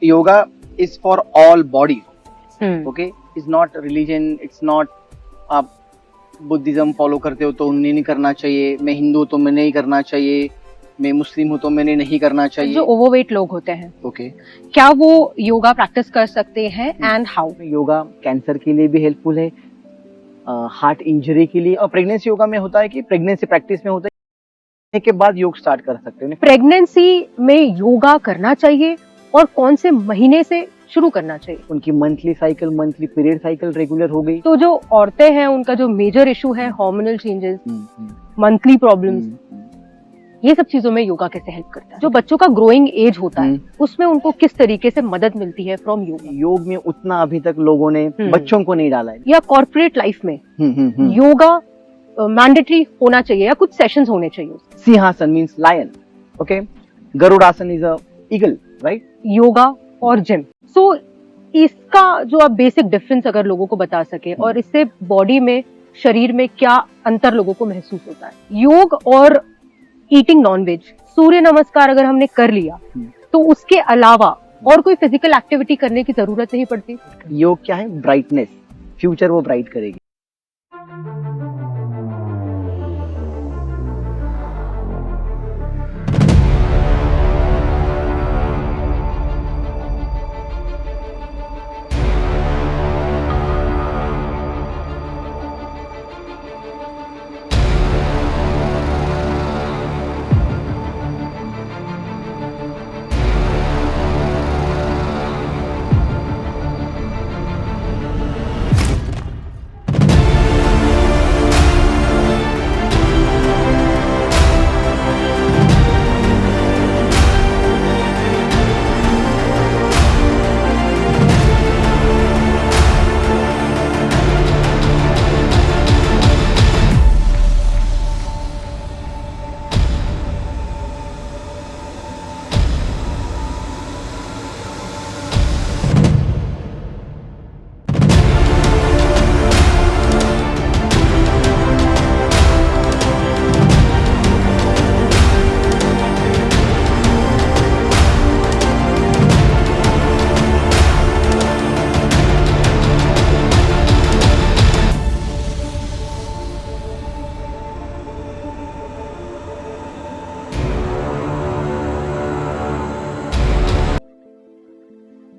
yoga is for all bodies. Hmm, Okay, it's not religion. It's not आप Buddhism follow करते हो तो उन्हें नहीं करना चाहिए, मैं हिंदू तो मैं नहीं करना चाहिए, मैं मुस्लिम हूँ तो मैंने नहीं करना चाहिए. जो ओवरवेट लोग होते हैं ओके, क्या वो योगा प्रैक्टिस कर सकते हैं एंड हाउ? योगा कैंसर के लिए भी हेल्पफुल है, हार्ट इंजरी के लिए, और प्रेगनेंसी योगा में होता है कि प्रेगनेंसी प्रैक्टिस में होता है के बाद योग स्टार्ट कर सकते हो. प्रेगनेंसी में योगा करना चाहिए और कौन से महीने से शुरू करना चाहिए? उनकी मंथली पीरियड साइकिल रेगुलर हो गई. तो जो औरतें हैं उनका जो मेजर इशू है हार्मोनल चेंजेस, मंथली प्रॉब्लम्स, ये सब चीजों में योगा कैसे हेल्प करता है? जो बच्चों का ग्रोइंग एज होता है उसमें उनको किस तरीके से मदद मिलती है फ्रॉम योगा? योग में उतना अभी तक लोगों ने बच्चों को नहीं डाला है. या कॉर्पोरेट लाइफ में योगा मैंडेटरी होना चाहिए या कुछ सेशंस होने चाहिए? Simhasana means lion. Okay, garudasana is a eagle, right? Yoga और जिम. सो इसका जो आप बेसिक डिफरेंस अगर लोगों को बता सके और इससे बॉडी में, शरीर में क्या अंतर लोगों को महसूस होता है? योग और ईटिंग नॉनवेज, सूर्य नमस्कार अगर हमने कर लिया तो उसके अलावा और कोई फिजिकल एक्टिविटी करने की जरूरत नहीं पड़ती? योग क्या है? ब्राइटनेस, फ्यूचर वो ब्राइट करेगी.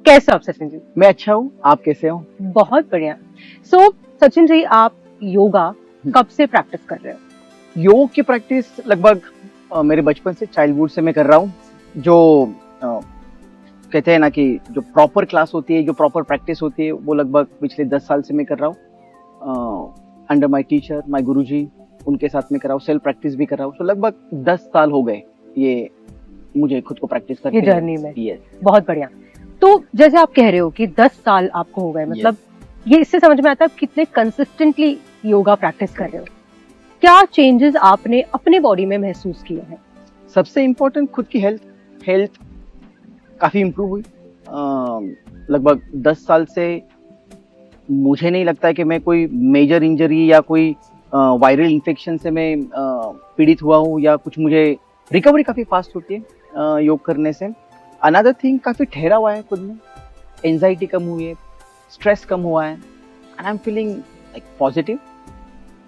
कैसे आप सचिन जी? मैं अच्छा हूँ, आप कैसे हो? बहुत बढ़िया. सो सचिन जी, आप योगा कब से प्रैक्टिस कर रहे हो? योग की प्रैक्टिस लगभग मेरे बचपन से, चाइल्डहुड से मैं कर रहा हूँ. जो कहते हैं ना कि जो प्रॉपर क्लास होती है, जो प्रॉपर प्रैक्टिस होती है, वो लगभग पिछले 10 साल से मैं कर रहा हूँ. अंडर माय टीचर, माय गुरुजी, उनके साथ में कर रहा हूँ. सेल्फ प्रैक्टिस भी कर रहा हूँ. तो लगभग 10 साल हो गए ये मुझे खुद को प्रैक्टिस करते ये जर्नी में. Yes. बहुत बढ़िया. तो जैसे आप कह रहे हो कि 10 साल आपको हो गए, मतलब ये इससे समझ में आता है आप कितने कंसिस्टेंटली योगा प्रैक्टिस कर रहे हो. क्या चेंजेस आपने अपने बॉडी में महसूस किए हैं? सबसे इम्पोर्टेंट खुद की हेल्थ काफी इम्प्रूव हुई. लगभग 10 साल से मुझे नहीं लगता है कि मैं कोई मेजर इंजरी या कोई वायरल इन्फेक्शन से मैं पीड़ित हुआ हूँ, या कुछ मुझे रिकवरी काफी फास्ट होती है योग करने से. अनदर थिंग, काफी ठहरा हुआ है खुद में, एंजाइटी कम हुई है, स्ट्रेस कम हुआ है, and I am feeling like positive,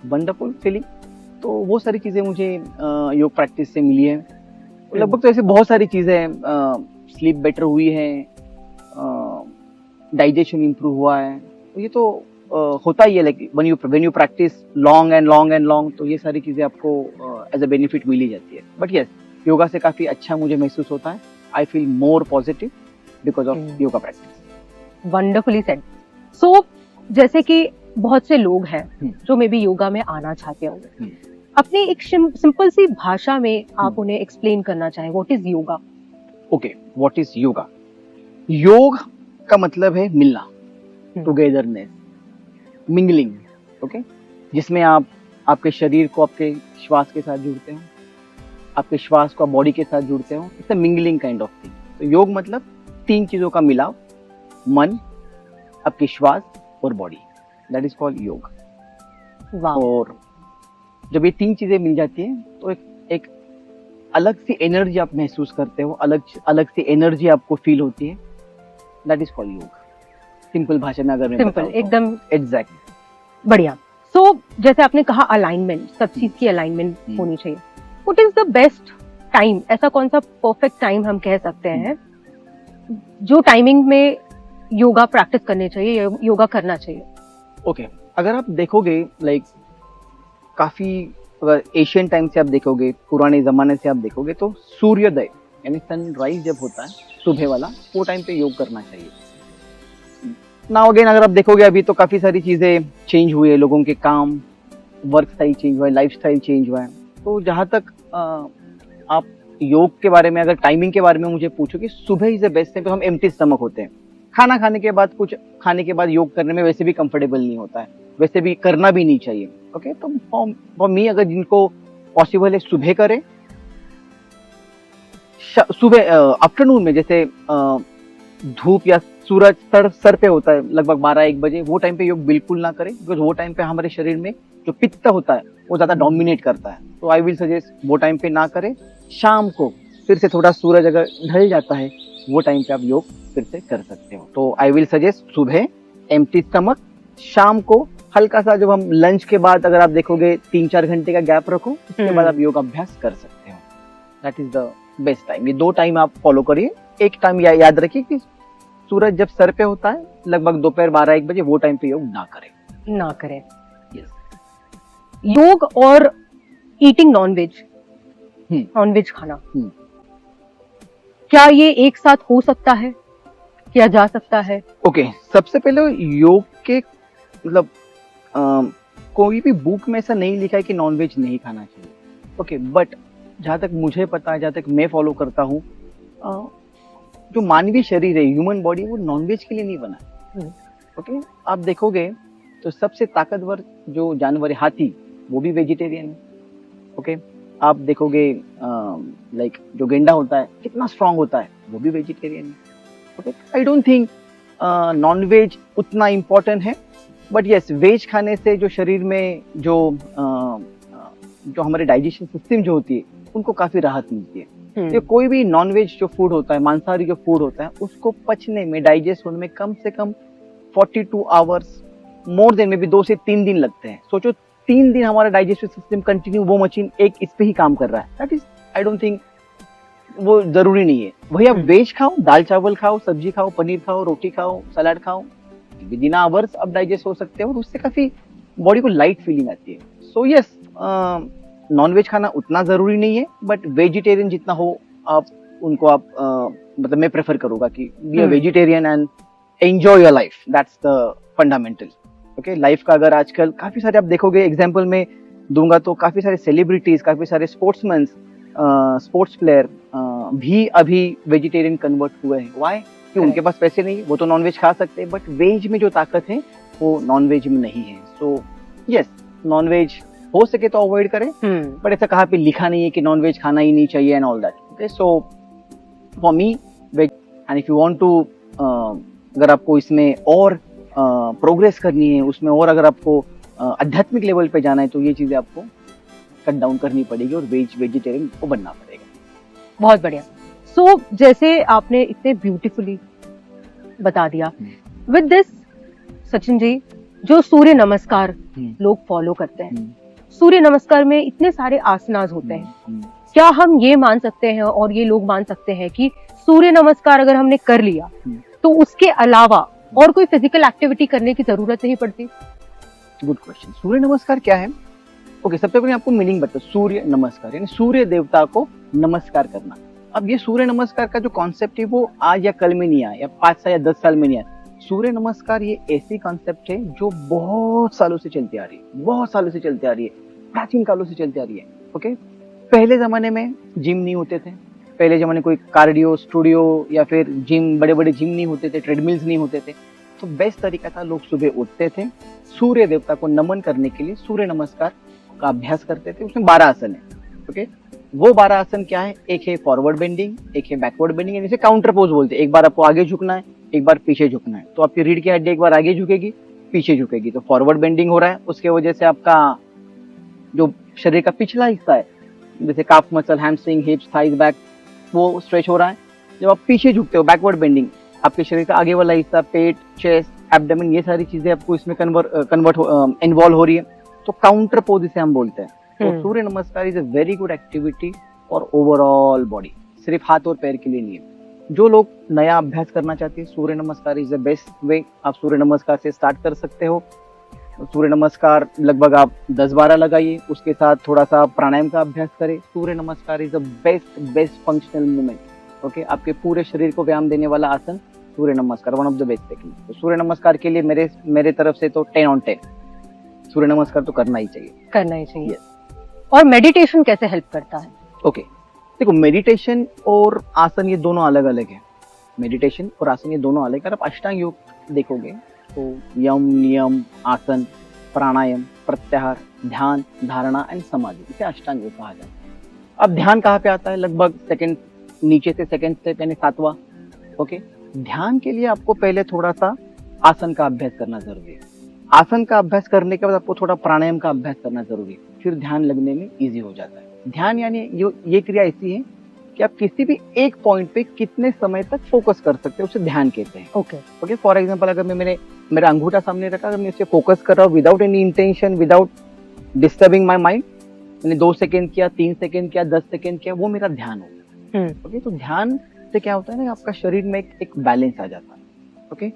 wonderful feeling. तो वो सारी चीजें मुझे योग प्रैक्टिस से मिली है. लगभग तो ऐसे बहुत सारी चीजें हैं. स्लीप बेटर हुई है, डाइजेशन इंप्रूव हुआ है. तो ये तो होता ही है, like when you practice long and long, तो ये सारी चीजें आपको एज अ बेनिफिट मिल ही जाती है. बट यस, योगा से काफी अच्छा मुझे महसूस होता है. I feel more positive because of yoga practice. Wonderfully said. So जैसे कि बहुत से लोग हैं जो मे बी योगा में आना चाहते होंगे, अपनी एक सिंपल सी भाषा में आप उन्हें एक्सप्लेन करना चाहें, what is yoga? Okay, what is yoga? योग का मतलब है मिलना, टुगेदरनेस, मिंगलिंग. ओके, जिसमें आप आपके शरीर को आपके श्वास के साथ जुड़ते हो, आपके श्वास को बॉडी के साथ जुड़ते हो. It's a mingling kind of thing. तो योग मतलब 3 चीजों का मिलाव, मन, आपकी श्वास और बॉडी. दैट इज कॉल्ड योग. और जब ये 3 चीजें मिल जाती हैं तो एक अलग सी एनर्जी आप महसूस करते हो, अलग सी एनर्जी आपको फील होती है. दैट इज कॉल्ड योग, सिंपल भाषा में अगर मैं सिंपल, बताऊं तो। एकदम एग्जैक्टली। बढ़िया। सो जैसे आपने कहा अलाइनमेंट, सब चीज की अलाइनमेंट होनी चाहिए। What is the best time, ऐसा कौन सा परफेक्ट टाइम हम कह सकते हैं जो टाइमिंग में योगा प्रैक्टिस करनी चाहिए, योगा करना चाहिए? ओके, अगर आप देखोगे लाइक काफी, अगर एशियन टाइम से आप देखोगे, पुराने जमाने से आप देखोगे, तो सूर्योदय यानी सनराइज जब होता है सुबह वाला, वो टाइम पे योग करना चाहिए। नाउ अगेन अगर आप देखोगे अभी तो काफी सारी चीजें चेंज हुई है, लोगों के काम, वर्क स्टाइल चेंज हुआ है, लाइफ स्टाइल चेंज हुआ है। तो जहां तक आप योग के बारे में, अगर टाइमिंग के बारे में मुझे पूछो कि सुबह इज द बेस्ट टाइम, तो हम एम्प्टी स्टमक होते हैं, खाना खाने के बाद, कुछ खाने के बाद योग करने में वैसे भी कंफर्टेबल नहीं होता है, वैसे भी करना भी नहीं चाहिए। ओके, तो फॉर मी, अगर जिनको पॉसिबल है सुबह करें, सुबह आफ्टरनून में, जैसे धूप या सूरज सर पे होता है लगभग 12-1 बजे, वो टाइम पे योग बिल्कुल ना करें, बिकॉज वो टाइम पे हमारे शरीर में जो पित्त होता है वो ज्यादा डोमिनेट करता है। तो आई विल सजेस्ट वो टाइम पे ना करें। शाम को फिर से थोड़ा सूरज अगर ढल जाता है, वो टाइम पे आप योग फिर से कर सकते हो। तो आई विल सजेस्ट सुबह एम्प्टी स्टमक, शाम को हल्का सा, जब हम लंच के बाद, अगर आप देखोगे 3-4 घंटे का गैप रखो, उसके बाद आप योग अभ्यास कर सकते हो। That is the best time. ये 2 टाइम आप फॉलो करिए। एक टाइम याद रखिए कि सूरज जब सर पे होता है लगभग दोपहर 12-1 बजे, वो टाइम पे योग ना करें। yes. योग और ईटिंग नॉनवेज खाना, क्या ये एक साथ हो सकता है, किया जा सकता है? ओके, सबसे पहले योग के मतलब कोई भी बुक में ऐसा नहीं लिखा है कि नॉनवेज नहीं खाना चाहिए। ओके, बट जहाँ तक मुझे पता है, जहाँ तक मैं फॉलो करता हूँ, जो मानवीय शरीर है, ह्यूमन बॉडी, वो नॉनवेज के लिए नहीं बना है। ओके, आप देखोगे तो सबसे ताकतवर जो जानवर है, हाथी, वो भी वेजिटेरियन है। ओके, आप देखोगे लाइक जो गेंडा होता है कितना स्ट्रांग होता है, वो भी वेजिटेरियन है। Okay, I don't think non veg उतना इम्पोर्टेंट है, बट यस, वेज खाने से जो शरीर में जो हमारे डाइजेशन सिस्टम जो होती है, उनको काफी राहत मिलती है। तो कोई भी नॉनवेज जो फूड होता है, मांसाहारी जो फूड होता है, उसको पचने में, डाइजेस्ट होने में कम से कम 42 आवर्स, मोर देन में भी 2 से 3 दिन लगते हैं। सोचो 3 दिन हमारा डाइजेस्टिव सिस्टम कंटिन्यू, वो मशीन एक इस पे ही काम कर रहा है। That is, I don't think वो जरूरी नहीं है। वही आप वेज खाओ, दाल चावल खाओ, सब्जी खाओ, पनीर खाओ, रोटी खाओ, सलाद खाओ, विद इन आवर्स आप डाइजेस्ट हो सकते हो, और उससे काफी बॉडी को लाइट फीलिंग आती है। सो यस, नॉनवेज खाना उतना जरूरी नहीं है, बट वेजिटेरियन जितना हो आप उनको, आप मतलब मैं प्रेफर करूंगा कि be a vegetarian and enjoy your life. That's the fundamental. Okay, life का अगर आजकल काफी सारे आप देखोगे, एग्जांपल में दूंगा तो काफी सारे सेलिब्रिटीज, काफी सारे स्पोर्ट्समैन, स्पोर्ट्स प्लेयर भी अभी वेजिटेरियन कन्वर्ट हुए हैं। व्हाई? कि उनके पास पैसे नहीं, वो तो नॉनवेज खा सकते हैं, बट वेज में जो ताकत है वो नॉनवेज में नहीं है। सो यस, नॉनवेज हो सके तो अवॉइड करें, बट ऐसा कहाँ पे लिखा नहीं है कि नॉनवेज खाना ही नहीं चाहिए and all that. Okay, so for me veg, and if you want to, अगर आपको इसमें और प्रोग्रेस करनी है, उसमें और अगर आपको आध्यात्मिक लेवल पे जाना है, तो ये चीजें आपको कट डाउन करनी पड़ेगी और वेजिटेरियन को बनना पड़ेगा। बहुत बढ़िया। सो जैसे आपने इतने ब्यूटीफुली बता दिया, विद दिस सचिन जी, जो सूर्य नमस्कार लोग फॉलो करते हैं, सूर्य नमस्कार में इतने सारे आसनास होते हैं, क्या हम ये मान सकते हैं और ये लोग मान सकते हैं कि सूर्य नमस्कार अगर हमने कर लिया तो उसके अलावा और कोई फिजिकल एक्टिविटी करने की जरूरत नहीं पड़ती? Good question. सूर्य नमस्कार क्या है? ओके, सबसे पहले आपको मीनिंग बता। सूर्य नमस्कार यानी सूर्य देवता को नमस्कार करना। अब ये सूर्य नमस्कार का जो कॉन्सेप्ट है वो आज या कल में नहीं आया, या 5 साल या 10 साल में नहीं आया। सूर्य नमस्कार ये ऐसी कॉन्सेप्ट है जो बहुत सालों से चलती आ रही है, बहुत सालों से चलती आ रही है, प्राचीन कालों से चलती आ रही है। ओके, पहले जमाने में जिम नहीं होते थे, पहले जमाने कोई कार्डियो स्टूडियो या फिर जिम, बड़े बड़े जिम नहीं होते थे, ट्रेडमिल्स नहीं होते थे। तो बेस्ट तरीका था, लोग सुबह उठते थे, सूर्य देवता को नमन करने के लिए सूर्य नमस्कार का अभ्यास करते थे। उसमें 12 आसन है। ओके, वो 12 आसन क्या है? एक है फॉरवर्ड बेंडिंग, एक है बैकवर्ड बेंडिंग, यानी काउंटर पोज बोलते हैं। एक बार आपको आगे झुकना है, एक बार पीछे झुकना है। तो आपकी रीढ़ की हड्डी एक बार आगे झुकेगी, पीछे झुकेगी, तो फॉरवर्ड बेंडिंग हो रहा है। उसके वजह से आपका जो शरीर का पिछला हिस्सा है, जैसे calf muscle, hamstring, हिप्स, thighs, back, वो स्ट्रेच हो रहा है। जब आप पीछे झुकते हो, बैकवर्ड बेंडिंग, आपके शरीर का आगे वाला हिस्सा, पेट, चेस्ट, एब्डोमेन, ये सारी चीजें आपको इसमें कन्वर्ट इन्वॉल्व हो रही है, तो काउंटर पोज इसे हम बोलते हैं। तो सूर्य नमस्कार is a very good activity for overall body, सिर्फ हाथ और पैर के लिए नहीं है। जो लोग नया अभ्यास करना चाहते हैं, सूर्य नमस्कार इज द बेस्ट वे। आप सूर्य नमस्कार से स्टार्ट कर सकते हो। सूर्य नमस्कार लगभग आप 10-12 लगाइए, उसके साथ थोड़ा सा प्राणायाम का अभ्यास करें। सूर्य नमस्कार is the best functional movement. Okay, आपके पूरे शरीर को व्यायाम देने वाला आसन सूर्य नमस्कार, one of the best technique. तो सूर्य नमस्कार के लिए मेरे तरफ से तो 10 on 10 सूर्य नमस्कार तो करना ही चाहिए। yes. और मेडिटेशन कैसे हेल्प करता है? ओके, देखो मेडिटेशन और आसन ये दोनों अलग अलग है। मेडिटेशन और आसन ये दोनों अलग है। अगर आप अष्टांग योग देखोगे तो यम, नियम, आसन, प्राणायाम, प्रत्याहार, ध्यान, धारणा एंड समाधि, इसे अष्टांग योग कहा जाता है। अब ध्यान कहाँ पे आता है? लगभग सेकंड नीचे से सेकंड स्टेप यानी 7वां। ओके, ध्यान के लिए आपको पहले थोड़ा सा आसन का अभ्यास करना जरूरी है। आसन का अभ्यास करने के बाद आपको थोड़ा प्राणायाम का अभ्यास करना जरूरी है, फिर ध्यान लगने में इजी हो जाता है। ध्यान यानी ये क्रिया ऐसी है कि आप किसी भी एक पॉइंट पे कितने समय तक फोकस कर सकते हैं, उसे ध्यान कहते हैं। ओके, फॉर एग्जांपल अगर मैं मेरा अंगूठा सामने रखा, अगर मैं इसे फोकस कर रहा हूँ without any intention, without disturbing my mind, मैंने 2 सेकंड किया, 3 सेकंड किया, 10 सेकंड किया, वो मेरा ध्यान होगा। ओके, तो ध्यान से क्या होता है ना, आपका शरीर में एक बैलेंस आ जाता है। ओके,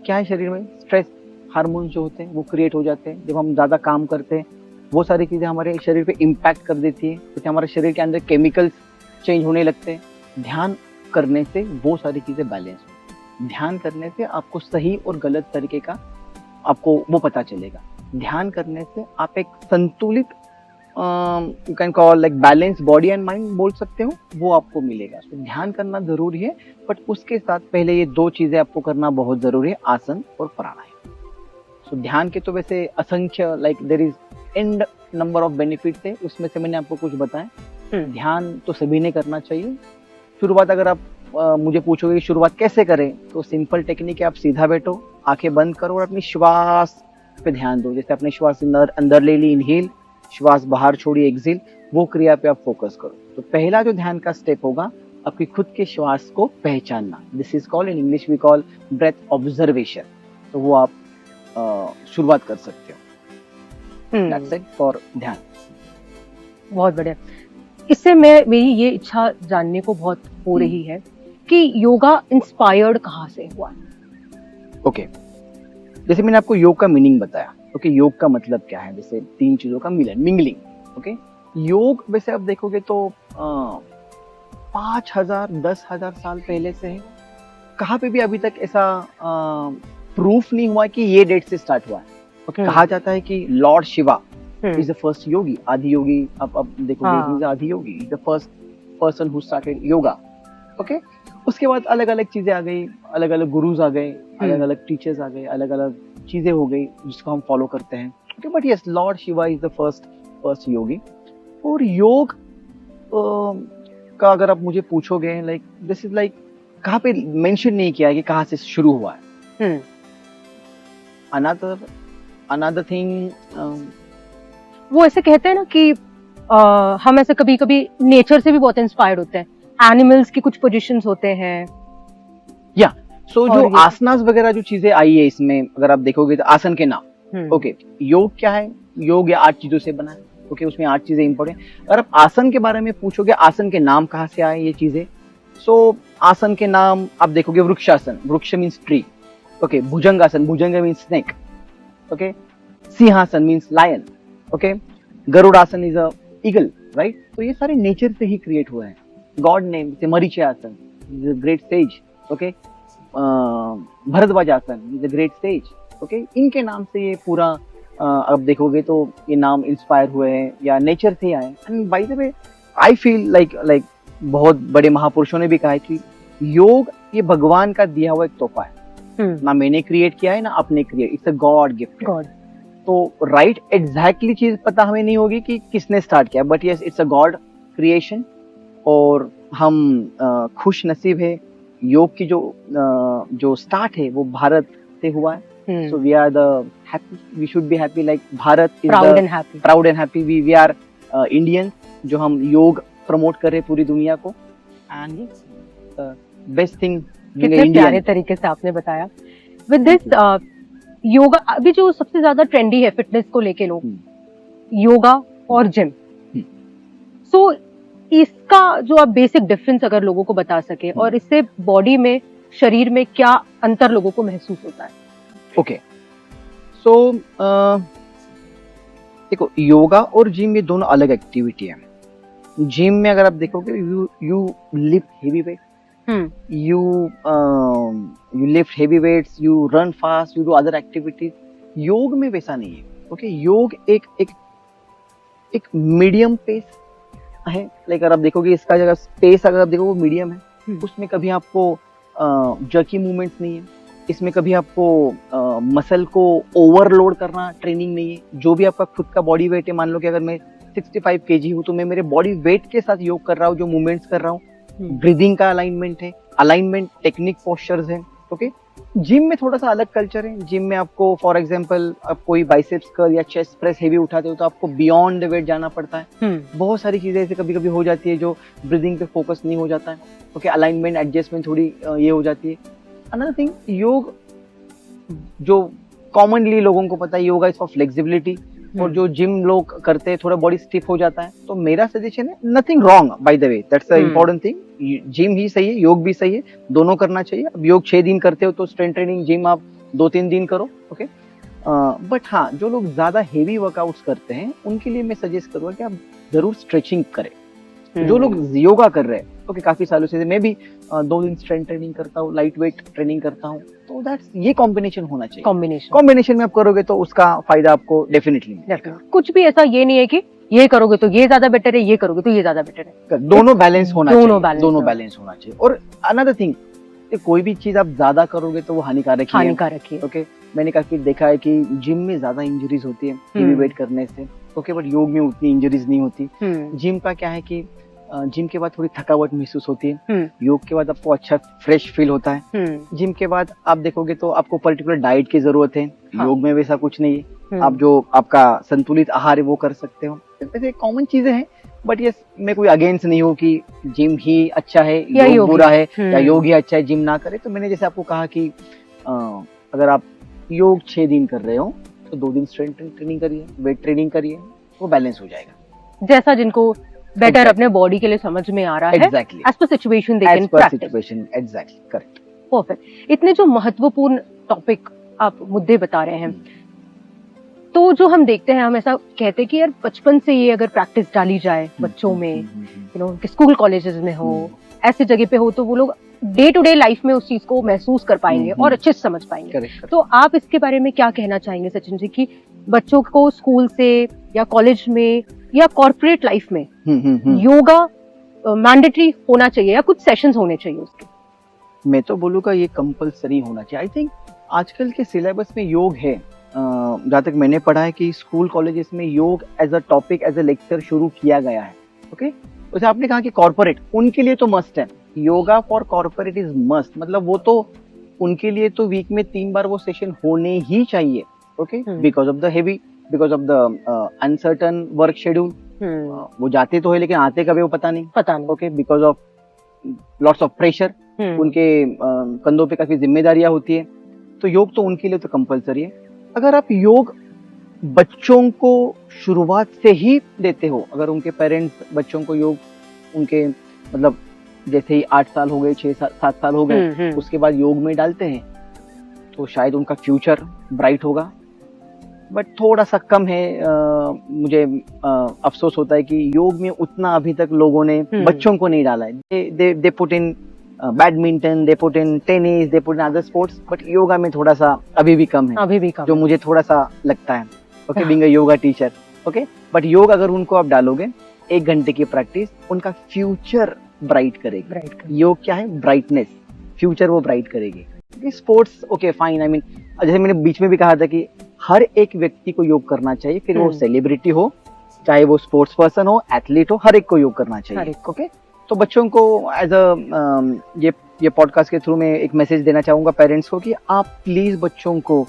क्या है शरीर में? स्ट्रेस हार्मोन जो होते हैं वो क्रिएट हो जाते हैं। जब हम ज्यादा काम करते हैं, वो सारी चीजें हमारे शरीर पे इम्पैक्ट कर देती है, तो हमारे शरीर के अंदर केमिकल्स चेंज होने लगते हैं। ध्यान करने से वो सारी चीजें बैलेंस हो। ध्यान करने से आपको सही और गलत तरीके का आपको वो पता चलेगा। ध्यान करने से आप एक संतुलित you can call like balance body and mind बोल सकते हो, वो आपको मिलेगा। तो ध्यान करना जरूरी है, बट उसके साथ पहले ये 2 चीजें आपको करना बहुत जरूरी है, आसन और प्राणायाम। तो ध्यान के तो वैसे असंख्य like there is n number of benefits है, उसमें से मैंने आपको कुछ बताए। ध्यान तो सभी ने करना चाहिए। शुरुआत अगर आप मुझे पूछोगे कि शुरुआत कैसे करें, तो सिंपल टेक्निक है, आप सीधा बैठो, आंखें बंद करो और अपनी श्वास पे ध्यान दो। जैसे अपने श्वास अंदर ले ली इनहेल, श्वास बाहर छोड़ी एक्सेल, वो क्रिया पे आप फोकस करो। तो पहला जो ध्यान का स्टेप होगा, आपकी खुद के श्वास को पहचानना। This is called in English we call breath observation. तो वो आप शुरुआत कर सकते हो। दैट्स इट फॉर ध्यान। बहुत बढ़िया। इससे मेरी ये इच्छा जानने को बहुत हो रही है कि योगा इंस्पायर्ड कहाँ से हुआ? ओके, जैसे मैंने आपको योग का मीनिंग बताया। ओके, योग का मतलब क्या है? जैसे 3 चीजों का मिलन, मिंगलिंग। ओके, योग वैसे आप देखोगे तो 5000 10,000 साल पहले से है। कहाँ पे भी अभी तक ऐसा प्रूफ नहीं हुआ कि ये डेट से स्टार्ट हुआ है। कहा जाता है कि Lord Shiva is the first yogi, Adiyogi. अब देखोगे Adiyogi is the first person who started yoga. Okay, उसके बाद अलग अलग चीजें आ गई, अलग अलग गुरुज आ गए, अलग अलग टीचर्स आ गए, अलग अलग चीजें हो गई जिसको हम फॉलो करते हैं। Okay, but yes, Lord Shiva is the first yogi. और योग का अगर आप मुझे पूछोगे, लाइक दिस इज लाइक कहाँ पे मेंशन नहीं किया है कि कहाँ से शुरू हुआ है। another thing, वो ऐसे कहते हैं ना कि हम ऐसे कभी कभी नेचर से भी बहुत इंस्पायर्ड होते हैं। एनिमल्स की कुछ पोजीशंस होते हैं, या सो जो आसनास वगैरह जो चीजें आई है इसमें, अगर आप देखोगे तो आसन के नाम। ओके, योग क्या है? योग या 8 चीजों से बना है। ओके, उसमें 8 चीजें इंपॉर्टेंट। अगर आप आसन के बारे में पूछोगे, आसन के नाम कहाँ से आए ये चीजें, सो आसन के नाम आप देखोगे, vrikshasana, vriksha means tree. Okay, bhujangasana, bhujanga means snake. Okay, simhasana means lion. Okay, garudasana is a eagle, right? तो ये सारे नेचर से ही क्रिएट हुए हैं। गॉड नेम जैसे Marichi asana is a great sage. Okay, Bharadwaj asana is a great sage. Okay, इनके नाम से ये पूरा अब देखोगे तो ये नाम इंस्पायर हुए हैं या नेचर से आए। And bye the way I feel like बहुत बड़े महापुरुषों ने भी कहा है कि योग ये भगवान का दिया हुआ एक तोहफा है। ना मैंने क्रिएट किया है ना आपने create, it's a God gift. तो राइट एग्जैक्टली चीज पता हमें नहीं होगी कि किसने स्टार्ट किया, but yes, it's a God creation. और हम खुश नसीब है, योग की जो स्टार्ट है वो भारत से हुआ है। So we are the happy, we should be happy, like Bharat is proud and happy, we are Indians जो हम योग प्रमोट कर रहे पूरी दुनिया को। एंड बेस्ट थिंग कितने प्यारे तरीके से आपने बताया। विद दिस योगा अभी जो सबसे ज्यादा ट्रेंडी है फिटनेस को लेके लोग, योगा और जिम। सो इसका जो आप बेसिक डिफरेंस अगर लोगों को बता सके और इससे बॉडी में, शरीर में क्या अंतर लोगों को महसूस होता है। ओके, सो देखो, योगा और जिम ये दोनों अलग एक्टिविटी है। जिम में अगर आप देखोगे you lift heavy weight, you lift heavy weights, you run fast, you do other activities. योग में वैसा नहीं है। ओके, योग एक मीडियम पेस है। लाइक अगर आप देखोगे इसका जगह पेस अगर आप देखोगे वो मीडियम है। उसमें कभी आपको जर्की मूवमेंट्स नहीं है, इसमें कभी आपको मसल को ओवरलोड करना ट्रेनिंग नहीं है। जो भी आपका खुद का बॉडी वेट है, मान लो कि अगर मैं 65 kg हूँ तो मैं मेरे बॉडी वेट के साथ योग कर रहा हूँ, जो मूवमेंट्स कर रहा हूँ। ब्रीदिंग का अलाइनमेंट है, अलाइनमेंट टेक्निक पोस्चर्स है। ओके, जिम में थोड़ा सा अलग कल्चर है। जिम में आपको फॉर एग्जांपल आप कोई बाइसेप्स कर्ल या चेस्ट प्रेस हेवी उठाते हो तो आपको बियॉन्ड द वेट जाना पड़ता है। बहुत सारी चीजें ऐसे कभी कभी हो जाती है जो ब्रीदिंग पे फोकस नहीं हो जाता है। ओके, अलाइनमेंट एडजस्टमेंट थोड़ी ये हो जाती है। अनदर थिंग, योग जो कॉमनली लोगों को पता है, योगा इज फॉर फ्लेक्सिबिलिटी। और जो जिम लोग करते हैं थोड़ा बॉडी स्टिफ हो जाता है। तो मेरा सजेशन है, nothing wrong by the way, that's the important thing. Gym ही सही है, योग भी सही है, दोनों करना चाहिए। अब योग 6 दिन करते हो तो स्ट्रेंथ ट्रेनिंग जिम आप 2-3 दिन करो। ओके, बट हाँ, जो लोग ज्यादा हेवी वर्कआउट्स करते हैं उनके लिए मैं सजेस्ट करूंगा कि आप जरूर स्ट्रेचिंग करें। जो लोग योगा कर रहे हैं, ओके, काफी सालों से, मैं भी 2 दिन स्ट्रेंथ ट्रेनिंग करता हूँ, लाइट वेट ट्रेनिंग करता हूँ, तो दैट्स ये कॉम्बिनेशन होना चाहिए। कॉम्बिनेशन में आप करोगे तो उसका फायदा आपको डेफिनेटली मिलेगा। कुछ भी ऐसा ये नहीं है कि ये करोगे तो ये ज्यादा बेटर है, ये करोगे तो ये ज्यादा बेटर है। दोनों बैलेंस होना चाहिए। और अनदर थिंग, कोई भी चीज आप ज्यादा करोगे तो वो हानिकारक है। ओके, मैंने काफी देखा है कि जिम में ज्यादा इंजरीज होती है हेवी वेट करने से। ओके, बट योग में उतनी इंजरीज नहीं होती। जिम का क्या है कि जिम के बाद थोड़ी थकावट महसूस होती है, योग के बाद आपको अच्छा फ्रेश फील होता है। जिम के बाद आप देखोगे तो आपको पर्टिकुलर डाइट की जरूरत है। योग में वैसा कुछ नहीं है। आप जो आपका संतुलित आहार है वो कर सकते हो। ऐसे कॉमन चीजें हैं, बट यस, मैं कोई अगेंस्ट नहीं हूँ कि जिम ही अच्छा है, योग बुरा है, या योग ही अच्छा है जिम ना करे। तो मैंने जैसे आपको कहा कि अगर आप योग 6 दिन कर रहे हो तो 2 दिन स्ट्रेंथ ट्रेनिंग करिए, वेट ट्रेनिंग करिए, वो बैलेंस हो जाएगा। जैसा जिनको बेटर अपने बॉडी के लिए समझ में आ रहा है, exactly. as per situation they can practice. Exactly, correct. Perfect. इतने जो महत्वपूर्ण टॉपिक आप मुद्दे बता रहे हैं, तो जो हम देखते हैं, हम ऐसा कहते हैं कि यार बचपन से ये अगर प्रैक्टिस डाली जाए बच्चों में, यू नो, स्कूल कॉलेजेस में हो, ऐसे जगह पे हो, तो वो लोग डे टू डे लाइफ में उस चीज को महसूस कर पाएंगे और अच्छे से समझ पाएंगे। correct. तो आप इसके बारे में क्या कहना चाहेंगे सचिन जी, कि बच्चों को स्कूल से या कॉलेज में या कॉर्पोरेट लाइफ में योगा मैंडेटरी होना चाहिए या कुछ सेशंस होने चाहिए उसके? मैं तो बोलूँगा ये कंपलसरी होना चाहिए। आई थिंक आजकल के सिलेबस में योग है। जहाँ तक मैंने पढ़ा है कि स्कूल कॉलेजेस में योग as a topic, as a lecture शुरू किया गया है। ओके, वैसे आपने कहा कि कॉर्पोरेट, उनके लिए तो मस्ट है। Yoga for corporate is must, मतलब वो तो उनके लिए तो वीक में 3 बार वो सेशन होने ही चाहिए। Okay, because of the uncertain work schedule. वो जाते तो है लेकिन आते कभी वो पता नहीं। Okay, because of lots of pressure, उनके कंधों पे काफी जिम्मेदारियां होती है। तो योग तो उनके लिए तो कंपलसरी है। अगर आप योग बच्चों को शुरुआत से ही देते हो, अगर उनके पेरेंट्स बच्चों को योग, उनके मतलब जैसे ही 8 साल हो गए, 6-7 साल हो गए, उसके बाद योग में डालते हैं, तो शायद उनका फ्यूचर ब्राइट होगा। बट थोड़ा सा कम है। मुझे अफसोस होता है कि योग में उतना अभी तक लोगों ने बच्चों को नहीं डाला है। They put in badminton, they put in tennis, they put in other sports, but yoga में थोड़ा सा अभी भी कम है, जो मुझे थोड़ा सा लगता है। Okay, being a yoga teacher. Okay, but योग अगर उनको आप डालोगे 1 घंटे की प्रैक्टिस, उनका फ्यूचर ब्राइट करेगी। योग क्या है? ब्राइटनेस, फ्यूचर वो ब्राइट करेगी। Sports okay fine, I mean जैसे मैंने बीच में भी कहा था कि हर एक व्यक्ति को योग करना चाहिए, फिर वो सेलिब्रिटी हो, चाहे वो स्पोर्ट्स पर्सन हो, एथलीट हो, हर एक को योग करना चाहिए। ओके, तो बच्चों को एज अ ये पॉडकास्ट के थ्रू मैं एक मैसेज देना चाहूंगा पेरेंट्स को कि आप प्लीज बच्चों को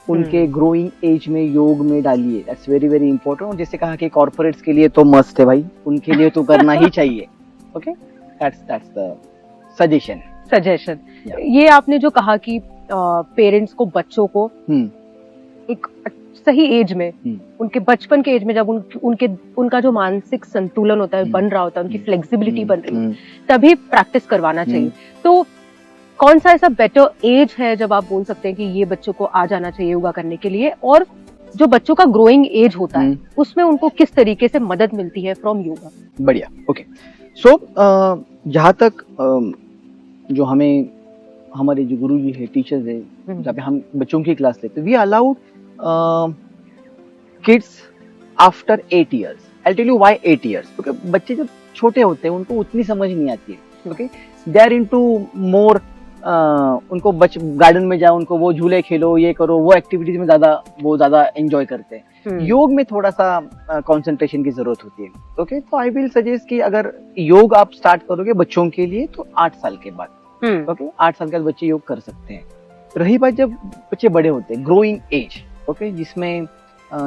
उनके ग्रोइंग एज में योग में डालिए। That's very very important. और जैसे कहा कि कॉर्पोरेट्स के लिए तो मस्ट है भाई, उनके लिए तो करना ही चाहिए। Okay, that's the suggestion. Suggestion. Yeah. ये आपने जो कहा कि पेरेंट्स को बच्चों को एक सही एज में, उनके बचपन के एज में, जब उनका जो मानसिक संतुलन होता है बन रहा होता है, उनकी फ्लेक्सिबिलिटी बन रही है, तभी प्रैक्टिस करवाना चाहिए। तो कौन सा ऐसा बेटर एज है जब आप बोल सकते हैं कि ये बच्चों को आ जाना चाहिए योगा करने के लिए, और जो बच्चों का ग्रोइंग एज होता है उसमें उनको किस तरीके से मदद मिलती है फ्रॉम योगा? बढ़िया, ओके। सो जहाँ तक जो हमें हमारे जो गुरु जी है, टीचर्स है, जहाँ पे हम बच्चों की क्लास लेते हैं, we allowed kids after 8 years। I tell you why 8 years, क्योंकि बच्चे जब छोटे होते हैं उनको उतनी समझ नहीं आती है। Okay, they are into more, उनको गार्डन में जाओ, उनको वो झूले खेलो, ये करो, वो एक्टिविटीज में ज्यादा एंजॉय करते हैं। योग में थोड़ा सा कंसंट्रेशन की जरूरत होती है। ओके, तो आई विल सजेस्ट कि अगर योग आप स्टार्ट करोगे बच्चों के लिए तो 8 साल के बाद, ओके, 8 साल के बाद बच्चे योग कर सकते हैं। रही बात जब बच्चे बड़े होते हैं, ग्रोइंग एज, ओके, जिसमें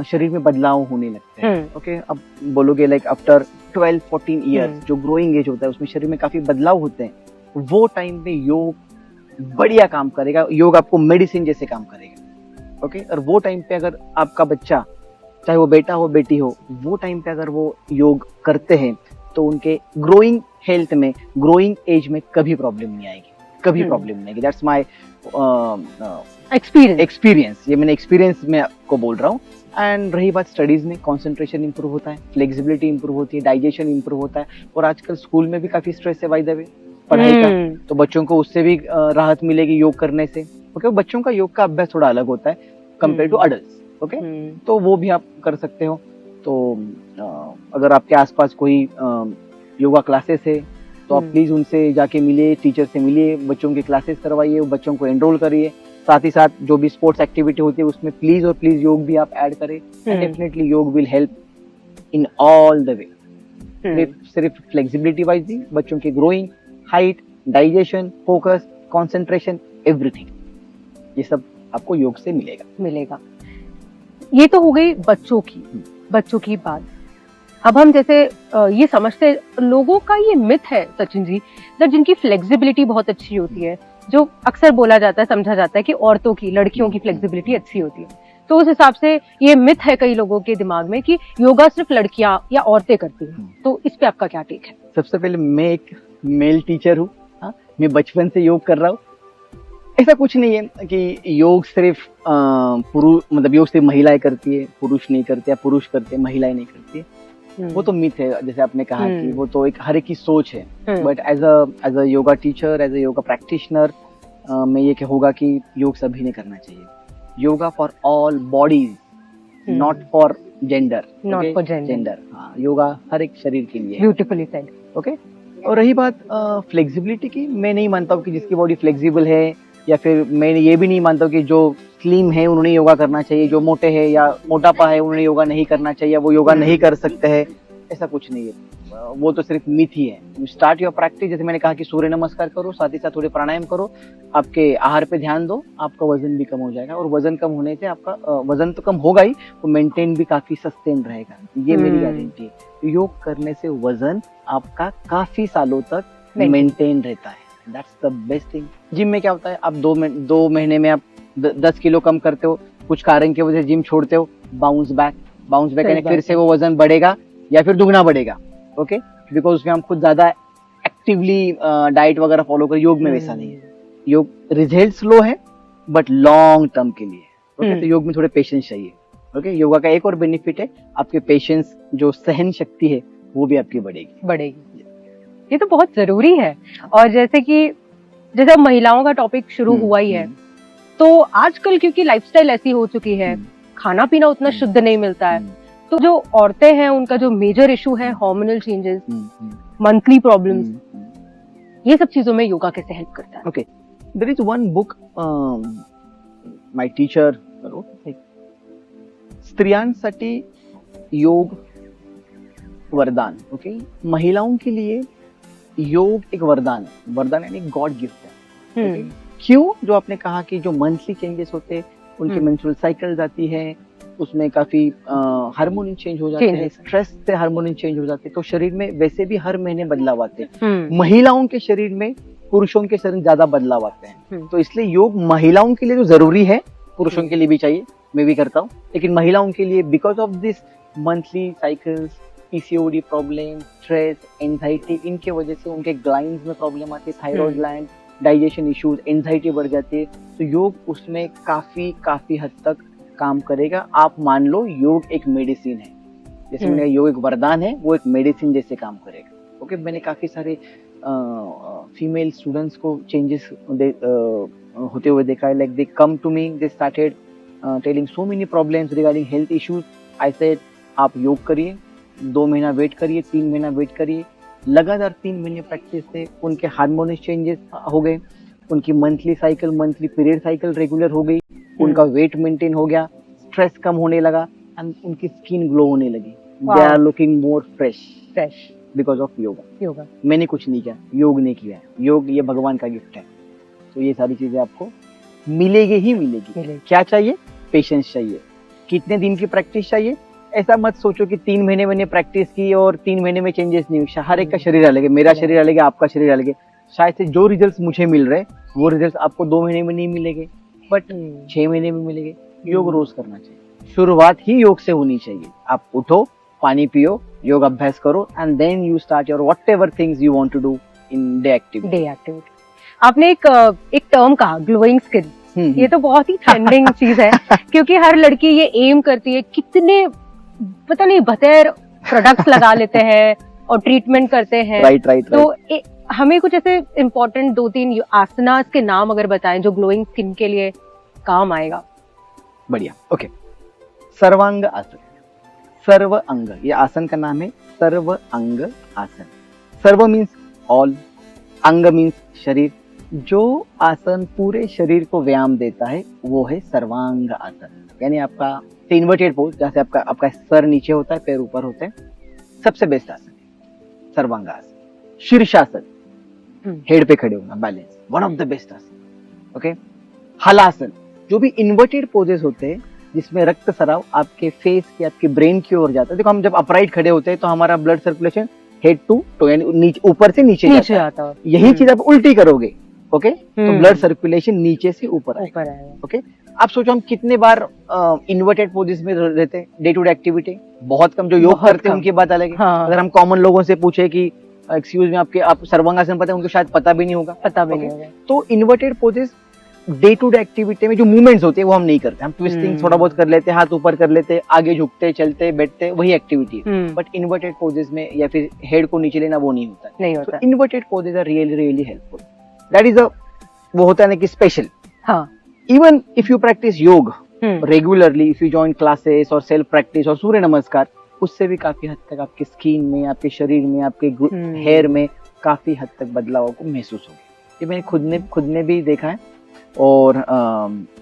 शरीर में बदलाव होने लगते हैं। ओके, अब बोलोगे लाइक आफ्टर 12-14 years जो ग्रोइंग एज होता है उसमें शरीर में काफी बदलाव होते हैं, वो टाइम पे योग बढ़िया काम करेगा। योग आपको मेडिसिन जैसे काम करेगा। ओके, और वो टाइम पे अगर आपका बच्चा, चाहे वो बेटा हो बेटी हो, वो टाइम पे अगर वो योग करते हैं तो उनके ग्रोइंग हेल्थ में, ग्रोइंग एज में कभी प्रॉब्लम नहीं आएगी, कभी प्रॉब्लम नहीं आएगी। दैट्स माय एक्सपीरियंस, ये मैंने एक्सपीरियंस में आपको बोल रहा हूँ। एंड रही बात स्टडीज में, कंसंट्रेशन इंप्रूव होता है, फ्लेक्सिबिलिटी इंप्रूव होती है, डाइजेशन इंप्रूव होता है, और आजकल स्कूल में भी काफी स्ट्रेस है बाय द वे पढ़ाई का, तो बच्चों को उससे भी राहत मिलेगी योग करने से। ओके, बच्चों का योग का अभ्यास थोड़ा अलग होता है कंपेयर टू अडल्ट्स। ओके, तो वो भी आप कर सकते हो। तो अगर आपके आसपास कोई योगा क्लासेस है तो आप प्लीज उनसे जाके मिलिए, टीचर से मिलिए, बच्चों की क्लासेस करवाइए, बच्चों को एनरोल करिए। साथ ही साथ जो भी स्पोर्ट्स एक्टिविटी होती है उसमें प्लीज और प्लीज योग भी आप ऐड करें। डेफिनेटली योग will help in all the way. सिर्फ फ्लेक्सिबिलिटी वाइज नहीं, बच्चों की growing, height, digestion, focus, concentration, everything, ये सब आपको योग से मिलेगा। ये तो हो गई बच्चों की बात। अब हम जैसे ये समझते, लोगों का ये मिथ है सचिन जी, जिनकी फ्लेक्सिबिलिटी बहुत अच्छी होती है, जो अक्सर बोला जाता है, समझा जाता है कि औरतों की, लड़कियों की फ्लेक्सिबिलिटी अच्छी होती है। तो उस हिसाब से ये मिथ है कई लोगों के दिमाग में कि योगा सिर्फ लड़कियां या औरतें करती हैं। तो इस पे आपका क्या टेक है? सबसे पहले मैं एक मेल टीचर हूँ, मैं बचपन से योग कर रहा हूँ। ऐसा कुछ नहीं है कि योग सिर्फ पुरुष, मतलब योग सिर्फ महिलाएं करती है, पुरुष नहीं करते, या पुरुष करते महिलाएं नहीं करती है। वो तो मिथ है, जैसे आपने कहा कि वो तो एक हर एक की सोच है। But as a yoga teacher, as a yoga practitioner, मैं ये कहूँगा कि योग सभी ने करना चाहिए। Yoga for all bodies, not for gender. हाँ, योगा हर एक शरीर के लिए। Beautifully said. ओके, और रही बात फ्लेक्सिबिलिटी की, मैं नहीं मानता हूँ कि जिसकी बॉडी फ्लेक्सिबल है, या फिर मैं ये भी नहीं मानता हूँ कि जो स्लिम है उन्होंने योगा करना चाहिए, जो मोटे हैं या मोटापा है उन्होंने योगा नहीं करना चाहिए, वो योगा नहीं कर सकते हैं। ऐसा कुछ नहीं है, वो तो सिर्फ मिथ ही है। स्टार्ट योर प्रैक्टिस, जैसे मैंने कहा कि सूर्य नमस्कार करो, साथ ही साथ थोड़े प्राणायाम करो, आपके आहार पे ध्यान दो, आपका वजन भी कम हो जाएगा। और वजन कम होने से आपका वजन तो कम होगा ही, वो मेंटेन भी काफी सस्टेन रहेगा, ये मेरी गारंटी है। योग करने से वजन आपका काफी सालों तक मेंटेन रहता है। That's the best thing. Gym में क्या होता है, आप 2 महीने में आप 10 किलो कम करते हो, कुछ कारण की वजह से जिम छोड़ते हो, बाउंस बैक यानी फिर से वो वजन बढ़ेगा या फिर दुगना बढ़ेगा। ओके, बिकॉज उसमें हम खुद ज्यादा एक्टिवली डाइट वगैरह फॉलो कर। योग में वैसा नहीं है, योग रिजल्ट स्लो है बट लॉन्ग टर्म के लिए। ओके, तो योग में थोड़े पेशेंस चाहिए। ओके, योगा का एक और बेनिफिट है, आपके पेशेंस, जो सहन शक्ति है वो भी आपकी बढ़ेगी। ये तो बहुत जरूरी है। और जैसे महिलाओं का टॉपिक शुरू हुआ ही है, तो आजकल क्योंकि लाइफस्टाइल ऐसी हो चुकी है, खाना पीना उतना शुद्ध नहीं मिलता है, तो जो औरतें हैं उनका जो मेजर इशू है हार्मोनल चेंजेस, मंथली प्रॉब्लम्स, ये सब चीजों में योगा कैसे हेल्प करता है? Okay, there is one book my teacher wrote, स्त्रियांसाठी योग वरदान। ओके, महिलाओं के लिए योग एक वरदान यानी गॉड गिफ्ट है। क्यों? जो आपने कहा कि जो मंथली चेंजेस होते हैं, उनकी मेंस्ट्रुअल साइकिल आती है, उसमें काफी हार्मोन चेंज हो जाते हैं, स्ट्रेस से हार्मोन चेंज हो जाते हैं, तो शरीर में वैसे भी हर महीने बदलाव आते हैं। महिलाओं के शरीर में पुरुषों के शरीर ज्यादा बदलाव आते हैं। तो इसलिए योग महिलाओं के लिए तो जरूरी है, पुरुषों के लिए भी चाहिए, मैं भी करता हूँ, लेकिन महिलाओं के लिए because of this monthly cycles, PCOD problem, stress, anxiety, इनके वजह से उनके ग्लैंड्स में प्रॉब्लम आती है, thyroid gland, digestion issues, anxiety बढ़ जाती है। तो योग उसमें काफी हद तक काम करेगा। आप मान लो योग एक मेडिसिन है, जैसे मैंने योग एक वरदान है, वो एक मेडिसिन जैसे काम करेगा। ओके, मैंने काफी सारे फीमेल स्टूडेंट्स को चेंजेस होते हुए देखा है। Like they come to me, they started telling so many problems regarding health issues. I said आप योग करिए, 2 महीना वेट करिए, 3 महीना वेट करिए। लगातार 3 महीने प्रैक्टिस से उनके हार्मोनल चेंजेस हो गए, उनकी मंथली पीरियड साइकिल रेगुलर हो गई, उनका वेट मेंटेन हो गया, स्ट्रेस कम होने लगा एंड उनकी स्किन ग्लो होने लगी। They are looking more fresh because of yoga. मैंने कुछ नहीं किया, योग ने किया है। योग ये भगवान का गिफ्ट है। तो ये सारी चीजें आपको मिलेगी ही मिलेगी। क्या चाहिए? पेशेंस चाहिए। कितने दिन की प्रैक्टिस चाहिए? ऐसा मत सोचो कि 3 महीने मैंने प्रैक्टिस की और 3 महीने में चेंजेस नहीं हुए। हर एक का शरीर अलग है, मेरा शरीर अलग है, आपका शरीर अलग है। शायद से जो रिजल्ट्स मुझे मिल रहे वो रिजल्ट्स आपको 2 महीने में नहीं मिलेंगे, बट 6 महीने में मिलेंगे। योग रोज करना चाहिए, शुरुआत ही योग से होनी चाहिए। आप उठो, पानी पियो, योग अभ्यास करो and then you start your whatever things you want to do in day activity. आपने एक टर्म कहा, ग्लोइंग स्किन। ये तो बहुत ही ट्रेंडिंग चीज है, क्योंकि हर लड़की ये एम करती है। कितने पता नहीं बतेर प्रोडक्ट्स लगा लेते हैं और ट्रीटमेंट करते हैं। राइट। तो हमें कुछ ऐसे इम्पोर्टेंट 2-3 आसनास के नाम अगर बताएं जो ग्लोइंग स्किन के लिए काम आएगा। बढ़िया, ओके। सर्वांग आसन, सर्व अंग, ये आसन का नाम है सर्व अंग आसन। सर्व मीन्स ऑल, अंग मीन्स शरीर। जो आसन पूरे शरीर को व्यायाम देता है वो है सर्वांग आसन। यानी आपका इन्वर्टेड पोज, जैसे आपका सर नीचे होता है, पैर ऊपर होते हैं, सबसे बेस्ट आसन है सर्वांग आसन। शीर्षासन, हेड पे खड़े होना, balance, one of the best आसन। ओके। हलासन, जो भी इन्वर्टेड पोजेस होते हैं जिसमें रक्त सराव आपके फेस की, आपके ब्रेन की ओर जाता है। देखो, हम जब अपराइट खड़े होते हैं तो हमारा blood circulation head to toe, यानी ऊपर से नीचे जाता है। यही चीज आप उल्टी करोगे, ओके, तो ब्लड सर्कुलेशन नीचे से ऊपर आएगा। ओके। आप सोचो हम कितने बार इन्वर्टेड पोजेस में रहते हैं डे टू डे एक्टिविटी? बहुत कम। जो योग करते हैं उनकी बात अलग है। हाँ। अगर हम कॉमन लोगों से पूछे कि एक्सक्यूज में आप सर्वांगासन पता है, उनको शायद पता भी नहीं होगा। तो inverted poses day to day activity में जो मूवमेंट्स होते हैं वो हम नहीं करते। हम ट्विस्टिंग थोड़ा बहुत कर लेते हैं, हाथ ऊपर कर लेते हैं, आगे झुकते, चलते, बैठते, वही एक्टिविटी है। बट इन्वर्टेड पोजेस में या फिर हेड को नीचे लेना वो नहीं होता। Inverted poses are really helpful. That is वो होता है ना कि स्पेशल। हाँ। Even if you practice yoga regularly, if you join classes और सेल्फ प्रैक्टिस और सूर्य नमस्कार, उससे भी काफी हद तक आपकी स्किन में, आपके शरीर में, आपके हेयर में काफी हद तक बदलाव को महसूस होगा। ये मैंने खुद ने भी देखा है और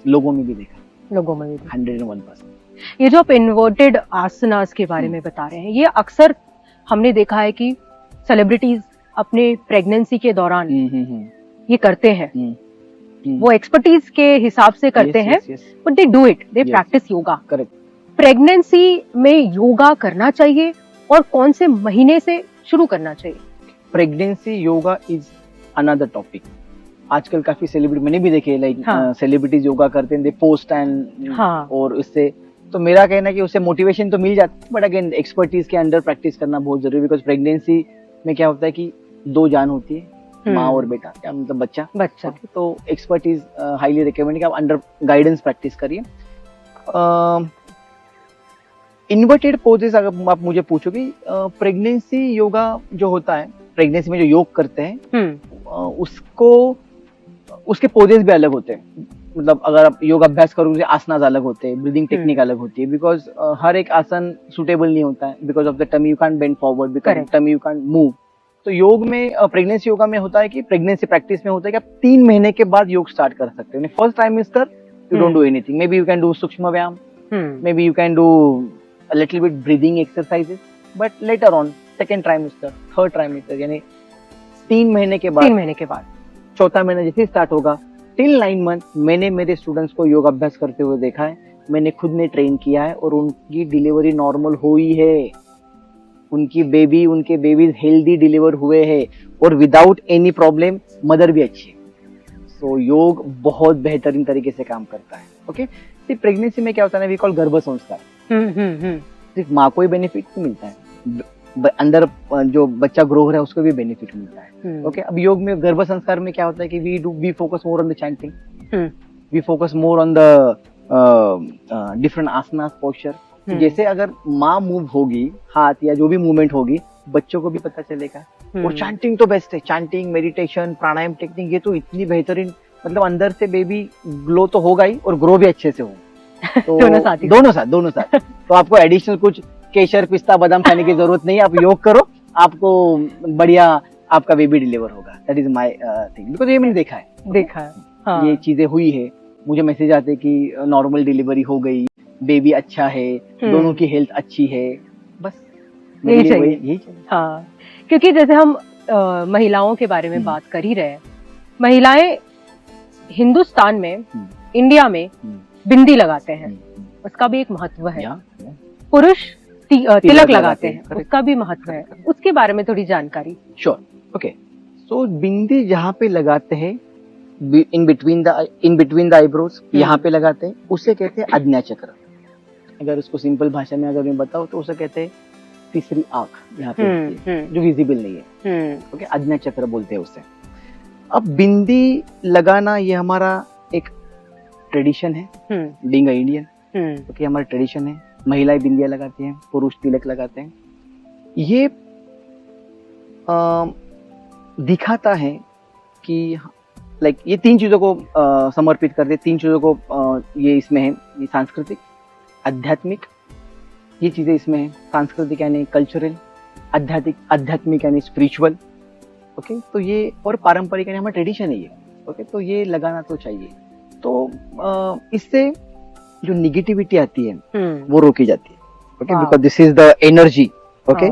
लोगों में भी देखा है। 101%। ये जो आप इन्वर्टेड आसनास के बारे में बता रहे हैं, ये अक्सर हमने देखा है कि सेलिब्रिटीज अपने प्रेगनेंसी के दौरान ये करते हैं। वो एक्सपर्टीज के हिसाब से करते हैं, but they do it, they practice yoga. Correct. Pregnancy में योगा करना चाहिए और कौन से महीने से शुरू करना चाहिए? Pregnancy yoga is another topic. आजकल काफी सेलिब्रिटी मैंने भी देखे, लाइक सेलिब्रिटीज योगा करते हैं, दे पोस्ट एंड और उससे तो मेरा कहना है कि उससे मोटिवेशन तो मिल जाती है, बट अगेन एक्सपर्टीज के अंडर प्रैक्टिस करना बहुत जरूरी है। बिकॉज प्रेगनेंसी में क्या होता है कि 2 जान होती है, माँ और बेटा, क्या मतलब बच्चा। तो एक्सपर्टीज हाईली रिकमेंड कि आप अंडर गाइडेंस प्रैक्टिस करिए। इन्वर्टेड पोजेस अगर आप मुझे पूछोगे, प्रेगनेंसी योगा जो होता है, प्रेगनेंसी में जो योग करते हैं उसके पोजेस भी अलग होते हैं। मतलब अगर आप योग अभ्यास करोगे, आसनास अलग होते हैं, ब्रीदिंग टेक्निक अलग होती है। बिकॉज हर एक आसन सुटेबल नहीं होता है, because of the tummy you can't bend forward, because of tummy you can't move. तो योग में, प्रेगनेंसी योगा में होता है कि प्रेगनेंसी प्रैक्टिस में होता है कि आप 3 महीने के बाद योग स्टार्ट कर सकते हो। First trimester you don't do anything, may be you can do सूक्ष्म व्यायाम, may be you can do a little bit breathing exercises, but later on second trimester, third trimester, यानी 3 महीने के बाद चौथा महीना जैसे स्टार्ट होगा टिल 9 मंथ, मैंने मेरे स्टूडेंट्स को योग अभ्यास करते हुए देखा है। मैंने खुद ने ट्रेन किया है और उनकी डिलीवरी नॉर्मल हुई है। उनके बेबीज हेल्दी डिलीवर हुए हैं और विदाउट एनी प्रॉब्लम मदर भी अच्छी है। सो योग बहुत बेहतरीन तरीके से काम करता है। ओके, सिर्फ प्रेगनेंसी में क्या होता है ना, वी कॉल गर्भ संस्कार, सिर्फ माँ को ही बेनिफिट नहीं मिलता है, अंदर जो बच्चा ग्रो हो रहा है उसको भी बेनिफिट मिलता है। ओके, अब योग में गर्भ संस्कार में क्या होता है कि we focus more on the chanting, we focus more on the different asanas posture. जैसे अगर माँ मूव होगी, हाथ या जो भी मूवमेंट होगी, बच्चों को भी पता चलेगा। और चैंटिंग तो बेस्ट है, चैंटिंग, मेडिटेशन, प्राणायाम टेक्निक, ये तो इतनी बेहतरीन, मतलब अंदर से बेबी ग्लो तो होगा ही और ग्रो भी अच्छे से होगा। तो दोनों साथ तो आपको एडिशनल कुछ केसर, पिस्ता, बादाम खाने की जरूरत नहीं है। आप योग करो, आपको बढ़िया आपका बेबी डिलीवर होगा। That is my thing, because ये मैंने देखा है। हाँ। ये चीजें हुई है, मुझे मैसेज आते कि नॉर्मल डिलीवरी हो गई, बेबी अच्छा है, दोनों की हेल्थ अच्छी है, बस यही चाहिए। हाँ, क्योंकि जैसे हम महिलाओं के बारे में बात कर ही रहे हैं, महिलाएं हिंदुस्तान में, इंडिया में बिंदी लगाते हैं, उसका भी एक महत्व है। पुरुष तिलक लगाते हैं, उसका भी महत्व है, उसके बारे में थोड़ी जानकारी। Sure, okay. सो बिंदी जहाँ पे लगाते हैं, इन बिटवीन द आईब्रोज, यहाँ पे लगाते हैं, उसे कहते हैं आज्ञा चक्र। अगर उसको सिंपल भाषा में अगर मैं बताऊं तो उसे कहते हैं तीसरी आंख, यहाँ पे जो विजिबल नहीं है। ओके, आज्ञा चक्र बोलते हैं उसे। अब बिंदी लगाना ये हमारा एक ट्रेडिशन है, बीइंग अ इंडियन। ओके, हमारा ट्रेडिशन है। महिलाएं बिंदिया लगाती हैं, पुरुष तिलक लगाते हैं। ये दिखाता है कि लाइक ये तीन चीजों को समर्पित करते, तीन चीजों को ये इसमें है, ये सांस्कृतिक, आध्यात्मिक, ये चीजें इसमें है। सांस्कृतिक यानी कल्चरल, आध्यात्मिक यानी स्पिरिचुअल। ओके, तो ये और पारंपरिक यानी हमारा ट्रेडिशन है ये। ओके, तो ये लगाना तो चाहिए। तो इससे जो निगेटिविटी आती है वो रोकी जाती है। Okay, because this is the energy. Okay,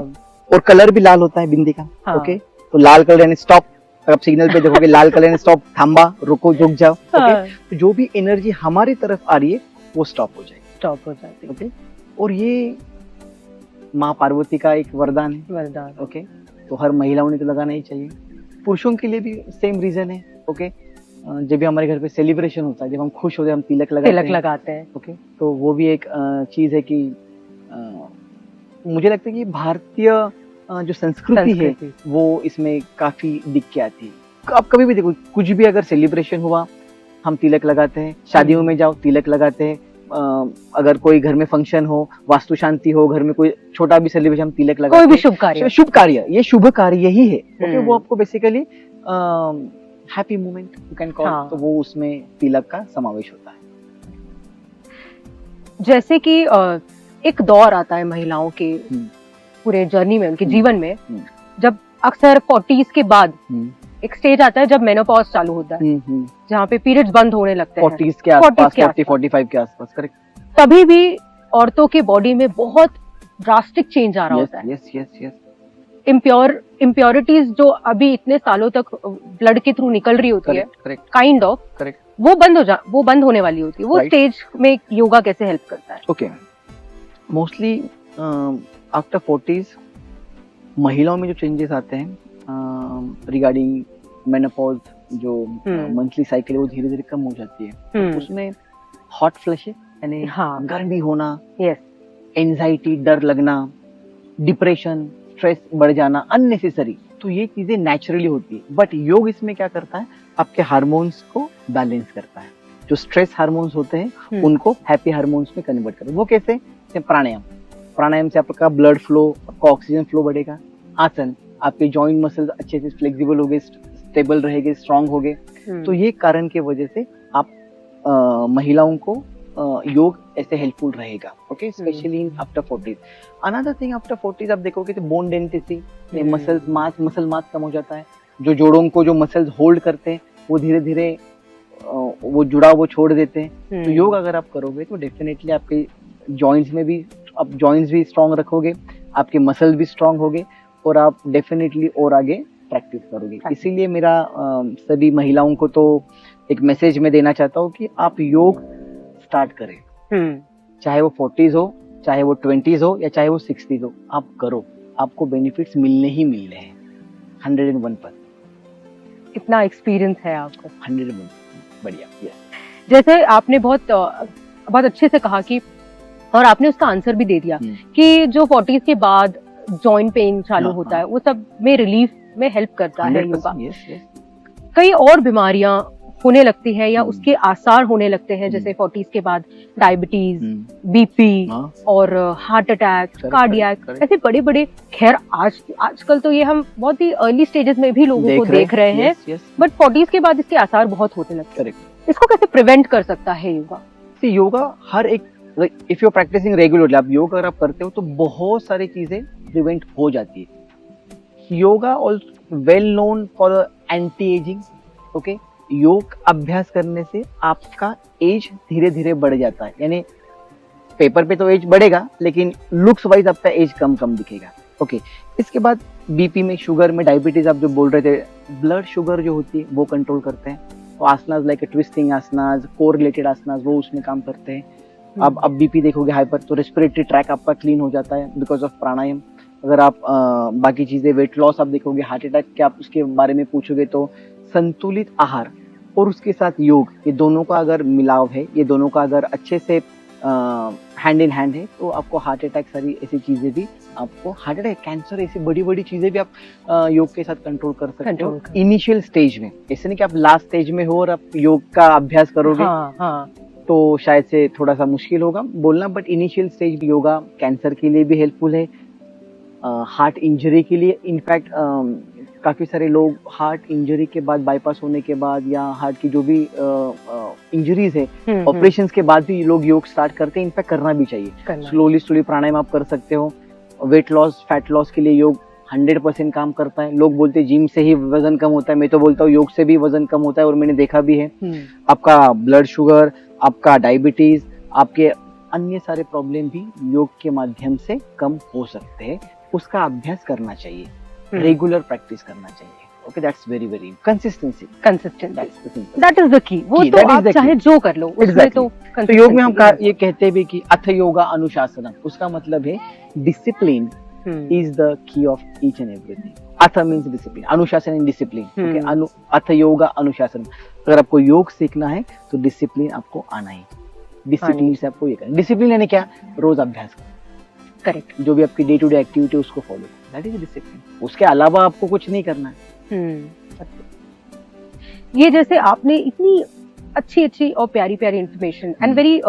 और कलर भी लाल होता है बिंदी का। ओके, तो लाल कलर यानी स्टॉप। अगर आप सिग्नल पे देखोगे लाल कलर यानी स्टॉप, थांबा, रुको, रुक जाओ। ओके, तो जो भी एनर्जी हमारी तरफ आ रही है वो स्टॉप हो जाएगी। ओके, और ये माँ पार्वती का एक वरदान है। ओके, तो हर महिलाओं ने तो लगाना ही चाहिए। पुरुषों के लिए भी सेम रीजन है। ओके, जब भी हमारे घर पे सेलिब्रेशन होता है, जब हम खुश होते हैं, हम तिलक लगाते हैं। ओके, तो वो भी एक चीज है कि मुझे लगता है कि भारतीय जो संस्कृति है वो इसमें काफी दिख के आती है। आप कभी भी देखो, कुछ भी अगर सेलिब्रेशन हुआ हम तिलक लगाते हैं, शादियों में जाओ तिलक लगाते हैं, अगर कोई घर में फंक्शन हो, वास्तु शांति हो, घर में कोई छोटा भी सेलिब्रेशन, हम तिलक लगाते हैं। कोई भी शुभ कार्य, ये शुभ कार्य ही है। ओके, वो आपको basically happy moment you can call, तो वो उसमें तिलक का समावेश होता है। जैसे कि एक दौर आता है महिलाओं के पूरे जर्नी में, उनके जीवन में, जब अक्सर 40s के बाद एक स्टेज आता है जब मेनोपॉज चालू होता है, जहाँ पे पीरियड्स बंद होने लगते हैं 40s के आसपास, 40-45 के आसपास, करेक्ट। तभी भी औरतों के बॉडी में बहुत ड्रास्टिक चेंज आ रहा होता है। यस। इम्प्योरिटीज जो अभी इतने सालों तक ब्लड के थ्रू निकल रही होती है, काइंड ऑफ, वो बंद होने वाली होती है। वो स्टेज में योगा कैसे हेल्प करता है? ओके, मोस्टली आफ्टर 40s महिलाओं में जो चेंजेस आते हैं रिगार्डिंग मेनोपॉज, जो मंथली साइकिल है वो धीरे धीरे कम हो जाती है। उसमें हॉट फ्लशेस यानी गर्मी होना, एंजाइटी, डर लगना, डिप्रेशन, स्ट्रेस बढ़ जाना अननेसेसरी, तो ये चीजें नेचुरली होती है। बट योग इसमें क्या करता है, आपके हार्मोन्स को बैलेंस करता है। जो स्ट्रेस हार्मोन्स होते हैं उनको हैप्पी हार्मोन्स में कन्वर्ट करता है। वो कैसे? प्राणायाम से आपका ब्लड फ्लो, आपका ऑक्सीजन फ्लो बढ़ेगा। आसन, आपके जॉइंट मसल्स अच्छे से फ्लेक्सिबल हो गए, स्टेबल रहेंगे, स्ट्रांग हो गए। तो ये कारण के वजह से आप महिलाओं को योग ऐसे हेल्पफुल रहेगा। Okay, specially in after 40s। Another thing, after 40s आप देखोगे तो बोन डेंसिटी, मसल मास कम हो जाता है। जो जोड़ों को जो मसल्स होल्ड करते हैं वो धीरे धीरे वो जुड़ाव वो छोड़ देते हैं। तो योग अगर आप करोगे तो डेफिनेटली आपके जॉइंट्स में भी, आप जॉइंट्स भी स्ट्रांग रखोगे, आपके मसल भी स्ट्रांग होगे और आप डेफिनेटली और आगे प्रैक्टिस करोगे। इसीलिए मेरा सभी महिलाओं को तो एक मैसेज में देना चाहता हूँ कि आप योग स्टार्ट करें। चाहे वो 40s हो, चाहे वो 20s हो या चाहे वो 60s हो, आप करो। आपको बेनिफिट्स मिलने ही मिलने हैं 101%। इतना एक्सपीरियंस है आपको। 101 बढ़िया। यस जैसे आपने बहुत अच्छे से कहा कि, और आपने उसका आंसर भी दे दिया कि जो 40s के बाद जॉइंट पेन चालू होता है वो सब में रिलीफ में हेल्प करता है योगा। कई और बीमारियां होने लगती है या उसके आसार होने लगते हैं, जैसे 40s के बाद डायबिटीज, बीपी और हार्ट अटैक, कार्डियक, ऐसे बड़े बड़े। खैर आजकल तो ये हम बहुत ही अर्ली स्टेजेस में भी लोगों को देख रहे हैं, बट 40s के बाद इसके आसार बहुत होने लगते हैं। इसको कैसे प्रिवेंट कर सकता है योगा? योगा हर एक, if you are practicing regularly, आप योग अगर आप करते हो तो बहुत सारी चीजें प्रिवेंट हो जाती है। Yoga also well known for anti ageing. Okay, योग अभ्यास करने से आपका एज धीरे धीरे बढ़ जाता है, यानी पेपर पे तो एज बढ़ेगा लेकिन लुक्स वाइज आपका एज कम कम दिखेगा। ओके, इसके बाद बीपी में, शुगर में, डायबिटीज आप जो बोल रहे थे, ब्लड शुगर जो होती है वो कंट्रोल करते हैं। तो asanas like twisting asanas, core related asanas, वो उसमें काम करते हैं। अब बीपी देखोगे हाइपर, तो रेस्पिरेटरी ट्रैक आपका क्लीन हो जाता है बिकॉज ऑफ प्राणायाम। अगर आप बाकी चीजें, वेट लॉस आप देखोगे, हार्ट अटैक के आप उसके बारे में पूछोगे तो संतुलित आहार और उसके साथ योग, ये दोनों का अगर मिलाव है, ये दोनों का अगर अच्छे से हैंड इन हैंड है, तो आपको हार्ट अटैक, सारी ऐसी चीजें भी, आपको हार्ट अटैक, कैंसर, ऐसी बड़ी बड़ी चीजें भी आप योग के साथ कंट्रोल कर सकते हो इनिशियल स्टेज में। ऐसे नहीं कि आप लास्ट स्टेज में हो और आप योग का अभ्यास करोगे। तो शायद से थोड़ा सा मुश्किल होगा बोलना, but initial stage yoga cancer के लिए भी हेल्पफुल है, हार्ट इंजरी के लिए। इनफैक्ट काफी सारे लोग हार्ट इंजरी के बाद, बाईपास होने के बाद, या हार्ट की जो भी इंजरीज है, ऑपरेशंस के बाद भी लोग योग स्टार्ट करते हैं। इनफैक्ट करना भी चाहिए। स्लोली प्राणायाम आप कर सकते हो। वेट लॉस, फैट लॉस के लिए योग 100% काम करता है। लोग बोलते हैं जिम से ही वजन कम होता है, मैं तो बोलता हूँ योग से भी वजन कम होता है, और मैंने देखा भी है। आपका ब्लड शुगर, आपका डायबिटीज, आपके अन्य सारे प्रॉब्लम भी योग के माध्यम से कम हो सकते हैं। उसका अभ्यास करना चाहिए, रेगुलर प्रैक्टिस करना चाहिए। Okay, that's very very consistency, that is the key. वो तो आप चाहे जो कर लो, उसमें तो योग में हम ये कहते भी कि अथ योगा अनुशासनम, उसका मतलब है discipline is the key of each and everything. अथ मीन्स डिसिप्लिन, अनुशासन इन डिसिप्लिन। अथ योगा अनुशासन, अगर आपको योग सीखना है तो डिसिप्लिन आपको आना ही। डिसिप्लिन से आपको ये करना, डिसिप्लिन यानी क्या, रोज अभ्यास करना। करेक्ट, जो भी आपकी डे टू डे एक्टिविटी उसको फॉलो, दैट इज डिसिप्लिन। उसके अलावा आपको कुछ नहीं करना है। ये जैसे आपने इतनी अच्छी और प्यारी इन्फॉर्मेशन एंड वेरी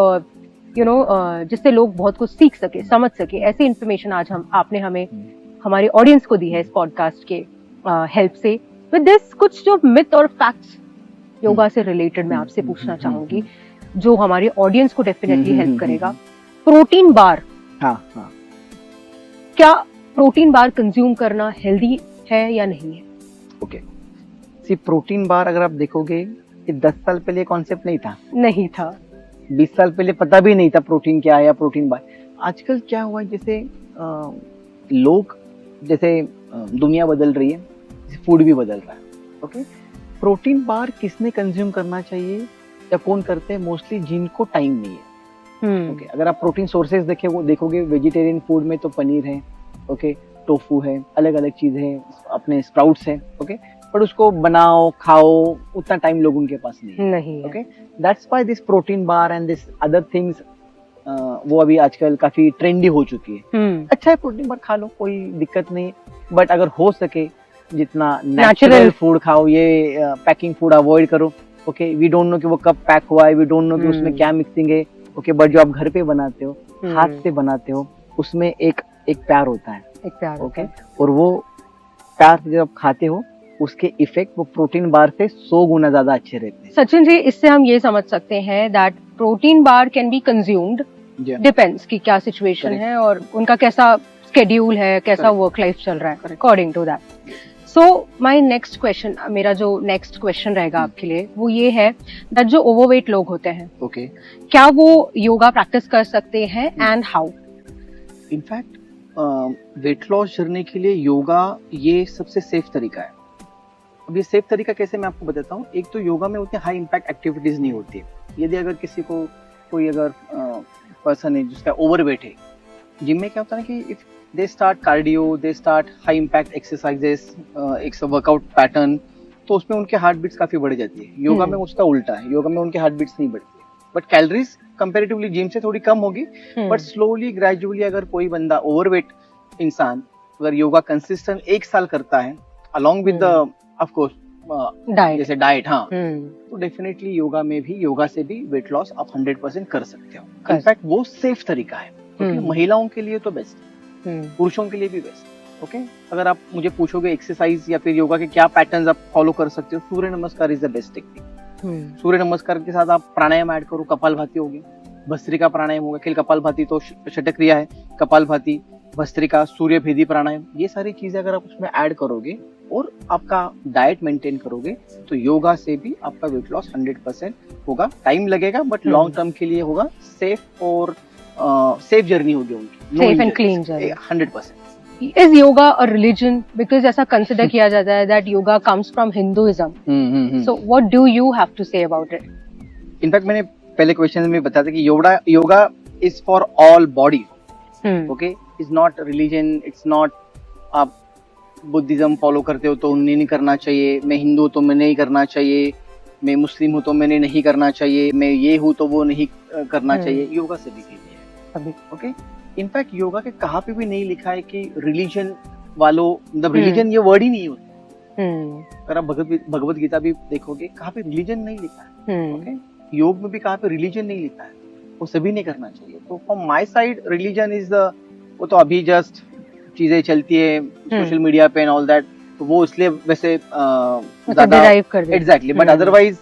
जिससे लोग बहुत कुछ सीख सके, समझ सके, ऐसी इन्फॉर्मेशन आज आपने हमें, हमारे ऑडियंस को दी है इस पॉडकास्ट के हेल्प से। विद दिस, कुछ जो मिथ और फैक्ट्स योगा से रिलेटेड मैं आपसे पूछना चाहूंगी, जो हमारे ऑडियंस को डेफिनेटली हेल्प करेगा। प्रोटीन बार, क्या प्रोटीन बार कंज्यूम करना हेल्दी है या नहीं है? ओके, सी प्रोटीन बार अगर आप देखोगे, ये 10 साल पहले कॉन्सेप्ट नहीं था, 20 साल पहले पता भी नहीं था प्रोटीन क्या है या प्रोटीन बार। आजकल क्या हुआ है, जैसे लोग, जैसे दुनिया बदल रही है, फूड भी बदल रहा है। ओके, प्रोटीन बार किसने कंज्यूम करना चाहिए या कौन करते हैं? मोस्टली जिनको टाइम नहीं है। ओके, अगर आप प्रोटीन सोर्सेज देखोगे वेजिटेरियन फूड में तो पनीर है, ओके, टोफू है, अलग अलग चीजें हैं, अपने स्प्राउट्स हैं। ओके, पर उसको बनाओ, खाओ, उतना टाइम लोगों के पास नहीं है। Okay, that's why this protein bar and this other things, वो अभी आजकल काफी ट्रेंडी हो चुकी है। अच्छा है, प्रोटीन बार खा लो, कोई दिक्कत नहीं, बट अगर हो सके जितना नेचुरल फूड खाओ, ये पैकिंग फूड अवॉइड करो। ओके, वी डोंट नो कि वो कब पैक हुआ है, वी डोंट नो कि उसमें क्या मिक्सिंग है। ओके, बट जो आप घर पे बनाते हो, हाथ से बनाते हो, उसमें एक प्यार होता है, ओके, और वो प्यार जब आप खाते हो, उसके इफेक्ट वो प्रोटीन बार से 100 गुना ज्यादा अच्छे रहते हैं। सचिन जी, इससे हम ये समझ सकते हैं that protein bar can be consumed, depends कि क्या सिचुएशन है और उनका कैसा स्केड्यूल है, कैसा वर्क लाइफ चल रहा है, according to that. So my next question, मेरा जो नेक्स्ट क्वेश्चन रहेगा आपके लिए, वो ये है दैट जो ओवरवेट लोग होते हैं, ओके, क्या वो योगा प्रैक्टिस कर सकते हैं and how? In fact weight loss journey के लिए योगा ये सबसे सेफ तरीका है। अब ये सेफ तरीका कैसे, मैं आपको बताता हूँ। एक तो योगा में उतनी हाई इम्पैक्ट एक्टिविटीज नहीं होती है। यदि अगर किसी को, कोई अगर पर्सन है जिसका ओवरवेट है, जिम में क्या होता है कि they start cardio, they start high impact exercises, एक वर्कआउट पैटर्न, तो उसमें उनके हार्ट बीट्स काफी बढ़ जाती है। योगा में उसका उल्टा है, योगा में उनके हार्ट बीट्स नहीं बढ़ती है, बट कैलोरीज कंपैरेटिवली जिम से थोड़ी कम होगी, बट स्लोली ग्रेजुअली अगर कोई बंदा ओवरवेट इंसान अगर योगा कंसिस्टेंट 1 साल करता है along with the of course diet, जैसे डाइट, हाँ, तो डेफिनेटली योगा में भी, योगा से भी वेट लॉस आप 100% कर सकते हो। इनफैक्ट वो सेफ तरीका है, क्योंकि महिलाओं के लिए तो बेस्ट, पुरुषों के लिए भी बेस्ट। ओके, अगर आप मुझे पूछोगे एक्सरसाइज या फिर योगा के क्या पैटर्न्स आप फॉलो कर सकते हो, सूर्य नमस्कार इज द बेस्ट टेक्निक। सूर्य नमस्कार के साथ आप प्राणायाम ऐड करो, कपालभाति हो गया, भस्त्रिका प्राणायाम हो गया, खेल कपालभाति तो षटक क्रिया है, कपालभाति, भस्त्रिका, सूर्य भेदी प्राणायाम, ये सारी चीजें अगर आप उसमें ऐड करोगे और आपका डाइट मेंटेन करोगे तो योगा से भी आपका वेट लॉस 100% होगा। टाइम लगेगा बट लॉन्ग टर्म के लिए होगा, सेफ और सेफ जर्नी होगी उनकी, safe and clean journey 100%। Is yoga a religion? Because ऐसा कंसिडर किया जाता है that yoga comes from Hinduism, so what do you have to say about it? In fact मैंने पहले क्वेश्चन में बताया था कि yoga is for all body, okay, is not religion, it's not आप बुद्धिज्म फॉलो करते हो तो उन्हें नहीं करना चाहिए, मैं हिंदू हूं तो मैं नहीं करना चाहिए, मैं मुस्लिम हूं तो मैंने नहीं करना चाहिए, मैं ये हूं तो वो नहीं करना चाहिए। योगा से भी कीजिए, ओके। इनफैक्ट योगा के कहाँ पे भी नहीं लिखा है कि रिलीजन वालों, मतलब रिलीजन ये वर्ड ही नहीं होता। अगर आप भगवत गीता भी देखोगे, कहाँ पे रिलीजन नहीं लिखा है, ओके। योग में भी कहाँ पे रिलीजन नहीं लिखा है, वो सभी ने करना चाहिए। तो from my side religion is the, वो तो अभी जस्ट चीजें चलती है सोशल मीडिया पे एंड ऑल दैट, तो वो इसलिए वैसे ज्यादा एग्जैक्टली, बट अदरवाइज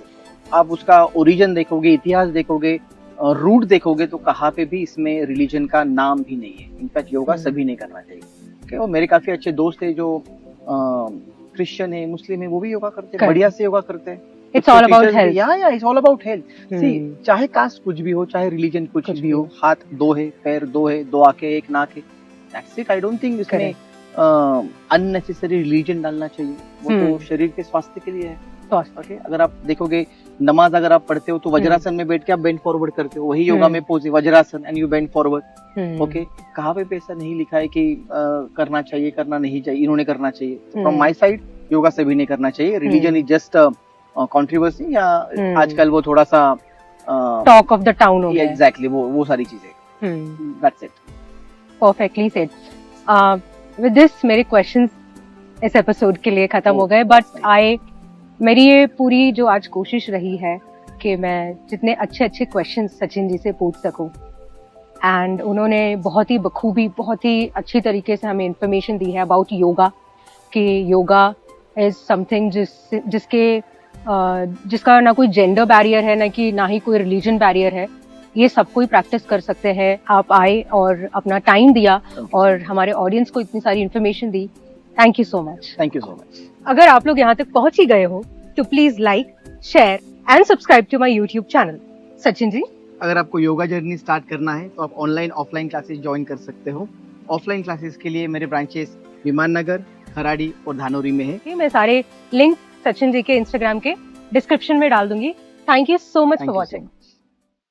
आप उसका ओरिजिन देखोगे, इतिहास देखोगे, रूट देखोगे तो कहाँ पे भी इसमें रिलीजन का नाम भी नहीं है। इनफैक्ट योगा सभी ने करना चाहिए। okay? और मेरे काफी अच्छे दोस्त है जो क्रिश्चियन है, मुस्लिम है, वो भी योगा करते हैं, बढ़िया से योगा करते हैं। It's all about health. Yeah, it's all about health. See, चाहे कास्ट कुछ भी हो, चाहे रिलीजन कुछ भी हो, हाथ 2 है, पैर 2 है, 2 आंखें, 1 नाक है, that's it. I don't think इसमें unnecessary रिलीजन डालना चाहिए। वो तो शरीर के स्वास्थ्य के लिए है। Okay? अगर आप देखोगे नमाज अगर आप पढ़ते हो तो वज्रासन में बैठ के आप बेंड फॉरवर्ड करते हो, वही योगा में पोज है, vajrasana and you bend forward. Okay, कहाँ पे ऐसा नहीं लिखा है कि करना चाहिए, करना नहीं चाहिए, इन्होंने करना चाहिए। फ्रॉम माई साइड योगा सभी ने करना चाहिए। रिलीजन इज जस्ट कंट्रोवर्सी, या आजकल वो थोड़ा सा टॉक ऑफ द टाउन हो गया। एग्जैक्टली, वो सारी चीजें। That's it, perfectly said. With this मेरे क्वेश्चंस इस एपिसोड के लिए खत्म हो गए, बट मेरी ये पूरी जो आज कोशिश रही है कि मैं जितने अच्छे अच्छे क्वेश्चंस सचिन जी से पूछ सकूं, एंड उन्होंने बहुत ही बखूबी, बहुत ही अच्छी तरीके से हमें इंफॉर्मेशन दी है अबाउट योगा, कि योगा इज समथिंग जिसका ना कोई जेंडर बैरियर है, ना ही कोई रिलीजन बैरियर है। ये सब कोई प्रैक्टिस कर सकते हैं। आप आए और अपना टाइम दिया और हमारे ऑडियंस को इतनी सारी information the. Thank you so much. Thank you so much. अगर आप लोग यहाँ तक पहुंच ही गए हो तो please like, share and subscribe to my YouTube channel. Sachin ji, अगर आपको योगा जर्नी स्टार्ट करना है तो आप ऑनलाइन ऑफलाइन क्लासेस ज्वाइन कर सकते हो। ऑफलाइन क्लासेस के लिए मेरे ब्रांचेस विमान नगर, खराड़ी और धानोरी में है। मैं सारे लिंक सचिन जी के इंस्टाग्राम के डिस्क्रिप्शन में डाल दूंगी। Thank you so much for watching.